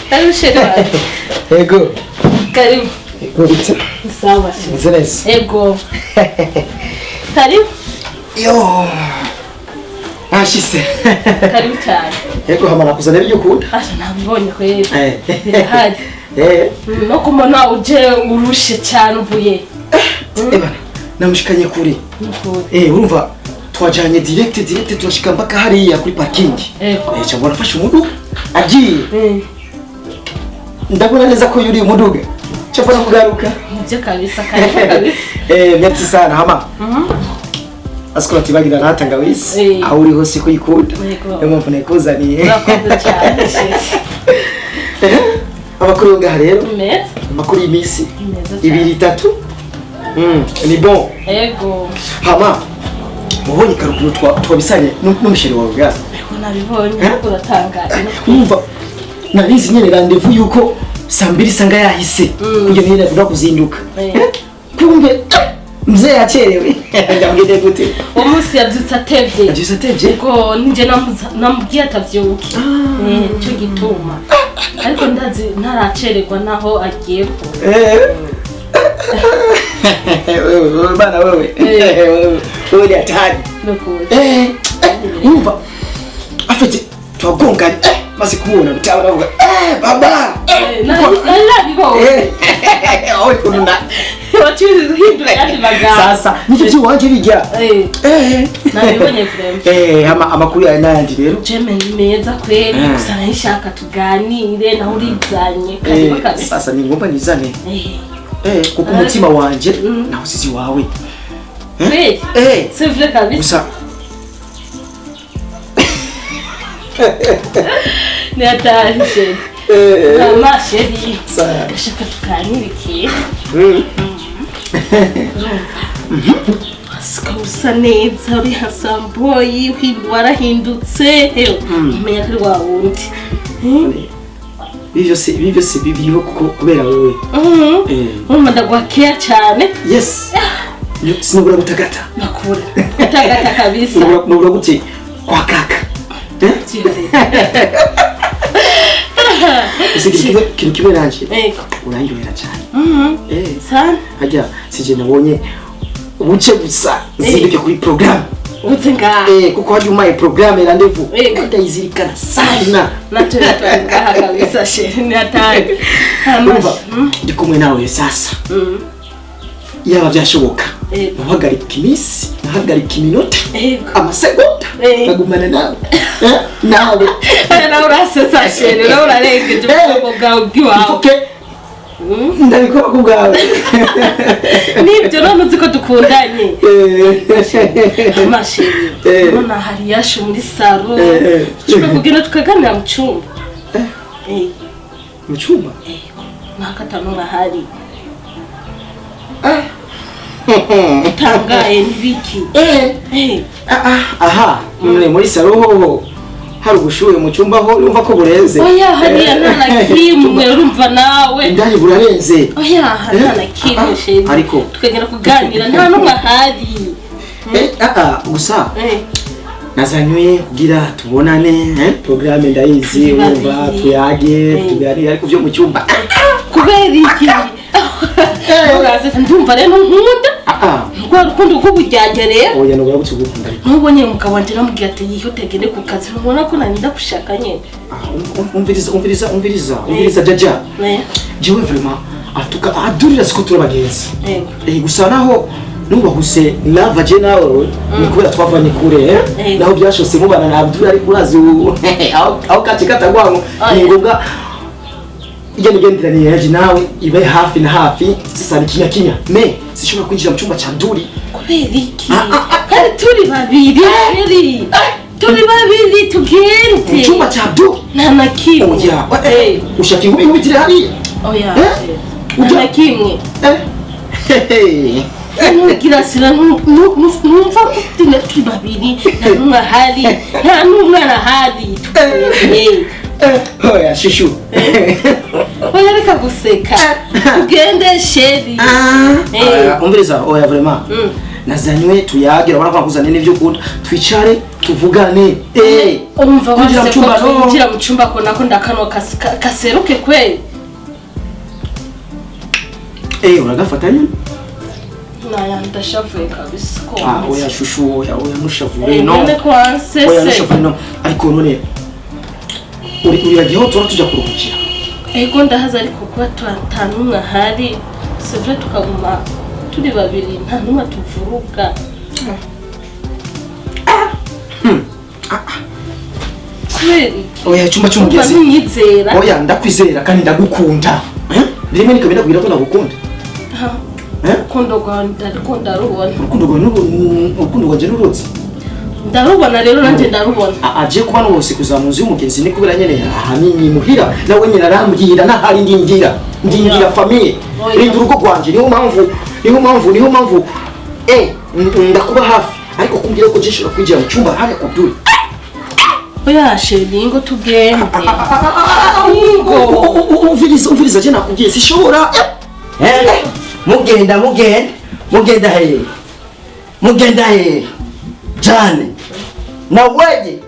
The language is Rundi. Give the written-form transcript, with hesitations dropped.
Karibu sheri wawe. Ego. Karibu. Ego bita. Sawa. Nzerese. Ego. Karibu. Yo. Ashise. Karibu cyane. Ego hamana kuzana ibyo ukunda. Asha ntabibonye kweli. Hari. No kumona uje urushe cyane uvuye. Eba namushikanye kuri. Urumva twajanye direct turashika mpaka hariya kuri parking. Cyangwa nafashe umuduga agiye. Ndabona neza ko yuri umuduga. Cyangwa kugaruka. Nje kabisa kabisa. Merci sana hama. Asko tibagira natanga wisi. Aho uri hose ko ikunda. Emo mpone kozaniye. Urakoze cyane. Amakuru nga rero. Meza. Amakuru y'imisi. 2-3. Ni bon. Ego. Hama. Mubonye karukuru twabisanye n'umusheri wawe gaza. Ego nabibonye uratangaje. Umva narizi nyene rendez-vous yuko saa 2 sanga yahise kugira ngo nira kuzinduka. Kumbe mzee yacherewe. Ndamugende gute? Umunsi yabyutse atevye. Yabyutse atevye? Ego nije namubwiye atavyuki. Cyo gituma. Ariko ndazi ntaracererwa naho agiye ko. Bana wewe. Wewe ni hatari. Umva. Afite twagonganye. Maze kubona bitaba navuga baba. Nalabibo. Oy kununa. Wachizi hindura yandi magana. Sasa niki wanje bijya. Nabibonye frame. Amakuru ya nandi rero. Jeme meza kweli kusana ishaka tuganire na urizanye kazi. Sasa ni ngomba nizane. Kuko umutima wanje na usizi wawe. C'est vrai kabisa. Ni ataje. Mama sheri. Shaka tukanire ki. Usa neza uri hasamboyi warahindutse. Umenya kuri wa wundi. Bivyo se bibiho kubera wewe. Mama ndagwakea cyane. Yes. Sinubura gutagata. Nakura. Gutagata kabisa. Nubura gute kwa kaka. Kintu kimwe nanje. Uranyohera cyane. Sana. Hajya sije nabonye ubuce gusa zinduke kuri program. Utenga. Kuko hajya umaye program rendez-vous. Ndayizirikana sana. Natwanga kabisa sheri ni atari. Ndikumwe nawe sasa. Yaba byashoboka. Uhagarika imisi, uhagarika iminota, amasegonda, bagumana nawe. Nawe. Na urasesa sheri, na urarengeje ubwoko bwawe bwiwawe. Ndabikora ku bwawe. Nibyo none uzi ko dukundanye. Amasheri. None hari yashu muri saro. Cyo kugenda tukaganira mu cyumba. Mu cyumba? Nakatano ngahari. Tangaye nibiki. Aha, muri saro ho hari ubushuhe mu cyumba ho urumva ko burenze. Oya hariya nana kimwe urumva nawe. Ndani burarenze. Oya nana kimwe sheri. Ariko tukagenda kuganira nta numwe ahari. Gusa nazanywe kugira tubonane, programme ndayizi urumva tuyage tuganira ariko byo mu cyumba. Kubera iki? Uraze ndumva rero nkunda. Ngo rukundo uko bujyajya rero. Oya nubura gutugukunda. Nubonye umugabo wanje namubwiye ati yiho tegende ku kazi ubona ko nanda gushaka nyene. Umviriza jaja. Jewe vraiment atuka adurira siko turabagenzi. Gusa naho nubahuse nava je nawe ni kubera twavanye kure naho byashose mubana na Abdul ari kurazi aho katikata gwango ni ngoga ije mugendiraniye yaje nawe ibe hafi na hafi sasa ni kinya me sishobora kwinjira mu cyumba cya Duri kubera iki kandi turi babiri turi babiri tugende mu cyumba cya Duri nta kimwe ushaka ingubi nkubitire hari oya nta kimwe nugira sira numva kutina turi babiri nta hari nta numwana hari oya shushu oya reka guseka ugende sheri umviriza oya vraiment nazanywe tuyagira barako bakuzana n'ivyo ukunda twicare tuvugane umva kugira mu cyumba ko nako ndakano kaseruke kwe uragafatanya naya ndashavuye kabisa ko oya shushu oya nushavuye no none ko ansese oya nushavuye no ariko none uribagiyeho tura tuja kuruhukira ego ndahaza ariko kuba twatanumwe hari c'est vrai tukaguma turi babiri nta numwe tuvuruga oya cyumba cy'umugezi oya ndakwizera kandi ndagukunda rimwe nikabira kugira ko ndagukunda urukundo rwanda ndarubona urukundo rwanje n'uruzi ndarubona rero nanjye ndarubona aje kuba n'ubose kuzamuzi y'umugezi ni kubera nyene ahanini muhira nawe nyina arambwira nahari ndingira famille rinda urugo rwanje niho mpamvu ndakuba hafi ariko kumbwira ko jishura kwijira mu cyumba hari Abdul oya sheri ngo tugende umviriza je nakubwiye sishobora mugenda he jane na weje